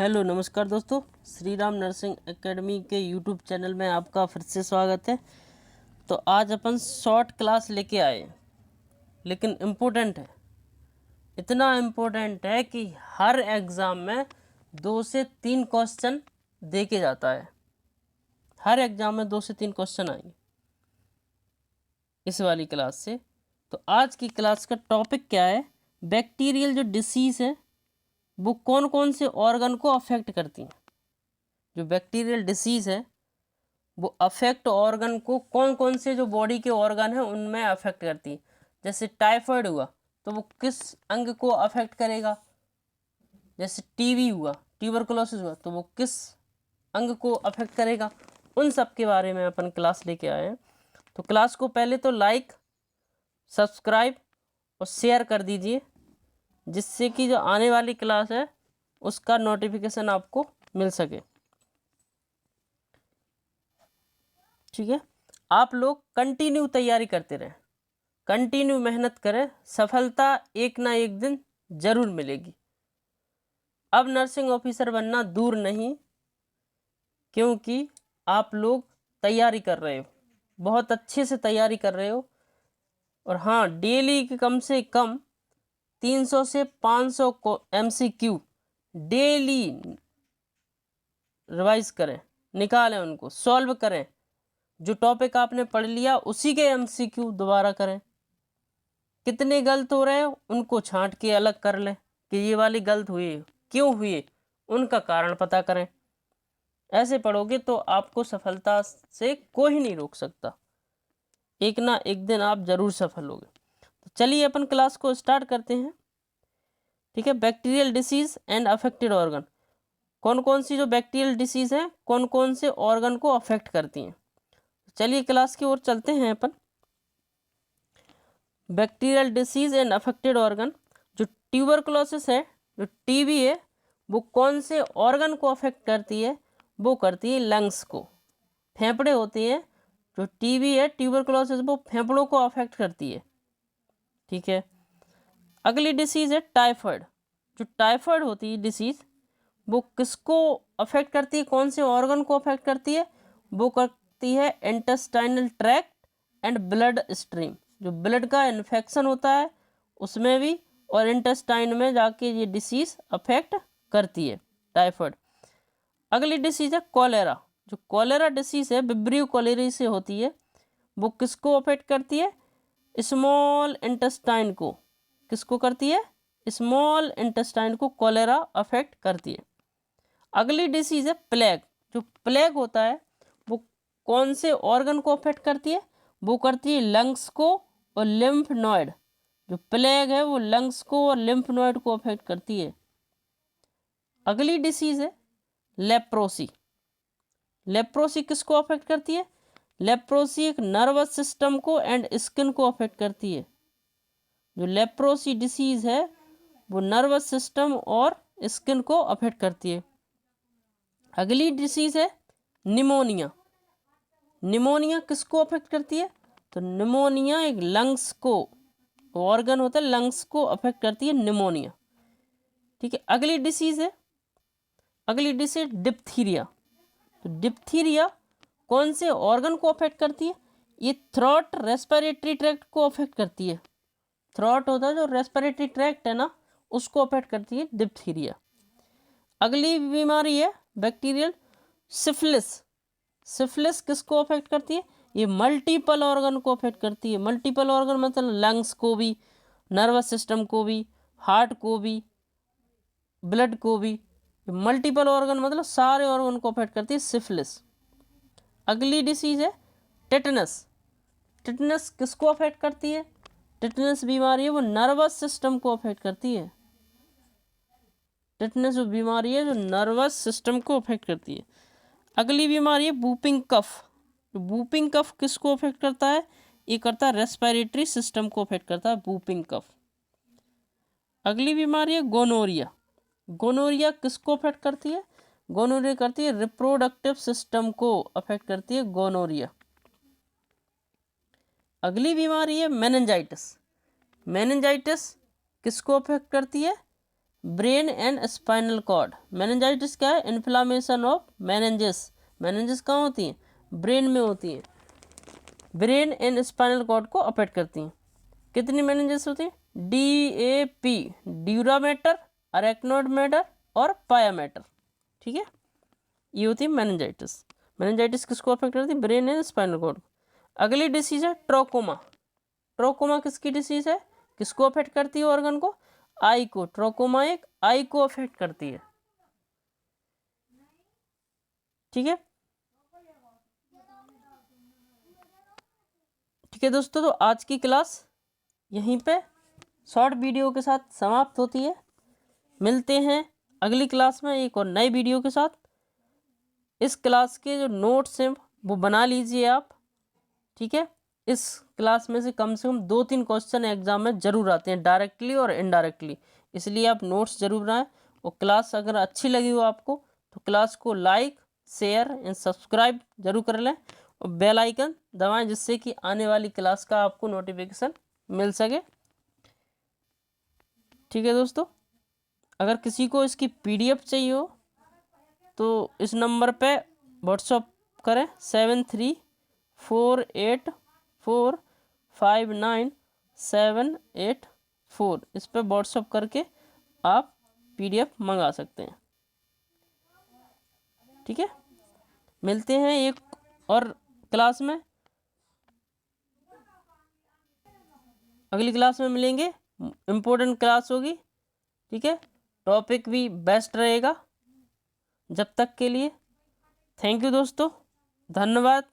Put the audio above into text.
Hello नमस्कार दोस्तों, Shri Ram nursing academy के यूट्यूब चैनल में आपका फिर से स्वागत है। तो आज अपन शॉर्ट क्लास लेके आए, लेकिन इम्पोर्टेंट है। इतना इम्पोर्टेंट है कि हर एग्ज़ाम में 2 से 3 क्वेश्चन दे के जाता है। हर एग्ज़ाम में 2 से 3 क्वेश्चन आएंगे इस वाली क्लास से। तो आज की क्लास का टॉपिक क्या है? बैक्टीरियल जो डिसीज़ है वो कौन कौन से ऑर्गन को अफेक्ट करती हैं। जो बैक्टीरियल डिसीज़ है वो अफेक्ट ऑर्गन को कौन कौन से जो बॉडी के ऑर्गन हैं उनमें अफेक्ट करती है। जैसे टाइफाइड हुआ तो वो किस अंग को अफेक्ट करेगा। जैसे टीबी हुआ, ट्यूबरकुलोसिस हुआ तो वो किस अंग को अफेक्ट करेगा। उन सब के बारे में अपन क्लास लेके आए हैं। तो क्लास को पहले तो लाइक, सब्सक्राइब और शेयर कर दीजिए, जिससे कि जो आने वाली क्लास है उसका नोटिफिकेशन आपको मिल सके। ठीक है, आप लोग कंटिन्यू तैयारी करते रहें, कंटिन्यू मेहनत करें, सफलता एक ना एक दिन जरूर मिलेगी। अब नर्सिंग ऑफिसर बनना दूर नहीं, क्योंकि आप लोग तैयारी कर रहे हो, बहुत अच्छे से तैयारी कर रहे हो। और हाँ, डेली के कम से कम 300 से 500 को MCQ डेली रिवाइज करें, निकालें, उनको सॉल्व करें। जो टॉपिक आपने पढ़ लिया उसी के MCQ दोबारा करें। कितने गलत हो रहे हैं उनको छांट के अलग कर लें कि ये वाली गलत हुई, क्यों हुई, उनका कारण पता करें। ऐसे पढ़ोगे तो आपको सफलता से कोई नहीं रोक सकता। एक ना एक दिन आप जरूर सफल होगे। तो चलिए अपन क्लास को स्टार्ट करते हैं। ठीक है, bacterial disease and affected organ. कौन कौन सी जो बैक्टीरियल डिसीज है कौन कौन से ऑर्गन को अफेक्ट करती हैं। चलिए क्लास की ओर चलते हैं अपन। Bacterial disease and affected organ. जो ट्यूबरकुलोसिस है, जो टीबी है, वो कौन से ऑर्गन को अफेक्ट करती है? वो करती है लंग्स को। फेफड़े होते हैं, जो टीबी है, ट्यूबरकुलोसिस, वो फेफड़ों को अफेक्ट करती है। ठीक है, अगली डिसीज है टाइफाइड। जो टाइफाइड होती है डिसीज, वो किसको अफेक्ट करती है, कौन से ऑर्गन को अफेक्ट करती है? वो करती है intestinal tract and blood stream. जो ब्लड का इन्फेक्शन होता है उसमें भी, और इंटेस्टाइन में जाके ये डिसीज अफेक्ट करती है टाइफाइड। अगली डिसीज है कॉलेरा। जो कॉलेरा डिसीज है विब्रियो कॉलेरी से होती है, वो किसको अफेक्ट करती है? स्मॉल इंटेस्टाइन को। किसको करती है? स्मॉल इंटेस्टाइन को कॉलेरा अफेक्ट करती है। अगली डिसीज है प्लेग। जो प्लेग होता है वो कौन से ऑर्गन को अफेक्ट करती है? वो करती है लंग्स को और लिम्फ नोड। जो प्लेग है वो लंग्स को और लिम्फ नोड को अफेक्ट करती है। अगली डिसीज है लेप्रोसी। लेप्रोसी किसको अफेक्ट करती है? लेप्रोसी एक नर्वस सिस्टम को एंड स्किन को अफेक्ट करती है। जो लेप्रोसी डिसीज है वो नर्वस सिस्टम और स्किन को अफेक्ट करती है। अगली डिसीज है निमोनिया। निमोनिया किसको अफेक्ट करती है? तो निमोनिया एक लंग्स को ऑर्गन होता है, लंग्स को अफेक्ट करती है निमोनिया। ठीक है, अगली डिसीज है डिप्थीरिया। तो डिप्थीरिया कौन से ऑर्गन को अफेक्ट करती है? ये थ्रोट रेस्पिरेटरी ट्रैक्ट को अफेक्ट करती है। थ्रोट होता है जो रेस्पिरेटरी ट्रैक्ट है ना, उसको अफेक्ट करती है डिप्थीरिया। अगली बीमारी है बैक्टीरियल सिफिलिस। सिफिलिस किसको अफेक्ट करती है? ये मल्टीपल ऑर्गन को अफेक्ट करती है। मल्टीपल ऑर्गन मतलब लंग्स को भी, नर्वस सिस्टम को भी, हार्ट को भी, ब्लड को भी। मल्टीपल ऑर्गन मतलब सारे ऑर्गन को अफेक्ट करती है सिफिलिस। अगली डिसीज है टेटनस। टेटनस किसको अफेक्ट करती है? टेटनस बीमारी है वो नर्वस सिस्टम को अफेक्ट करती है। टेटनस जो बीमारी है जो नर्वस सिस्टम को अफेक्ट करती है। अगली बीमारी है वूपिंग कफ। वूपिंग कफ किसको अफेक्ट करता है? ये करता है रेस्पिरेटरी सिस्टम को अफेक्ट करता है वूपिंग कफ। अगली बीमारी है गोनोरिया। गोनोरिया किसको अफेक्ट करती है? गोनोरिया करती है रिप्रोडक्टिव सिस्टम को अफेक्ट करती है गोनोरिया। अगली बीमारी है मेनिंजाइटिस। मेनिंजाइटिस किसको अफेक्ट करती है? Brain and spinal cord. Meningitis क्या है? Inflammation of meninges. मेनिंजेस कहाँ होती हैं? ब्रेन में होती हैं। ब्रेन एंड स्पाइनल कॉर्ड को अफेक्ट करती हैं। कितनी मेनिंजेस होती हैं? DAP, ड्यूरामेटर, अरेक्नोइड और पायामेटर। ठीक है, ये होती है मेनिंजाइटिस। मेनिंजाइटिस किसको अफेक्ट करती है? Brain and spinal cord. अगली डिसीज है ट्रोकोमा। ट्रोकोमा किसकी डिसीज है? किसको अफेक्ट करती है ऑर्गन को? आई को। ट्रोकोमा एक आई को अफेक्ट करती है। ठीक है, ठीक है दोस्तों, तो आज की क्लास यहीं पे शॉर्ट वीडियो के साथ समाप्त होती है। मिलते हैं अगली क्लास में एक और नए वीडियो के साथ। इस क्लास के जो नोट्स हैं वो बना लीजिए आप। ठीक है, इस क्लास में से कम 2-3 क्वेश्चन एग्जाम में जरूर आते हैं, डायरेक्टली और इनडायरेक्टली, इसलिए आप नोट्स जरूर बनाएं। और क्लास अगर अच्छी लगी हो आपको तो क्लास को लाइक, शेयर एंड सब्सक्राइब जरूर कर लें और बेल आइकन दबाएं, जिससे कि आने वाली क्लास का आपको नोटिफिकेशन मिल सके। ठीक है दोस्तों, अगर किसी को इसकी PDF चाहिए हो तो इस नंबर पे व्हाट्सअप करें 7348459784। इस पे व्हाट्सअप करके आप PDF मंगा सकते हैं। ठीक है, मिलते हैं एक और क्लास में। अगली क्लास में मिलेंगे, इम्पोर्टेंट क्लास होगी। ठीक है, टॉपिक भी बेस्ट रहेगा। जब तक के लिए थैंक यू दोस्तों, धन्यवाद।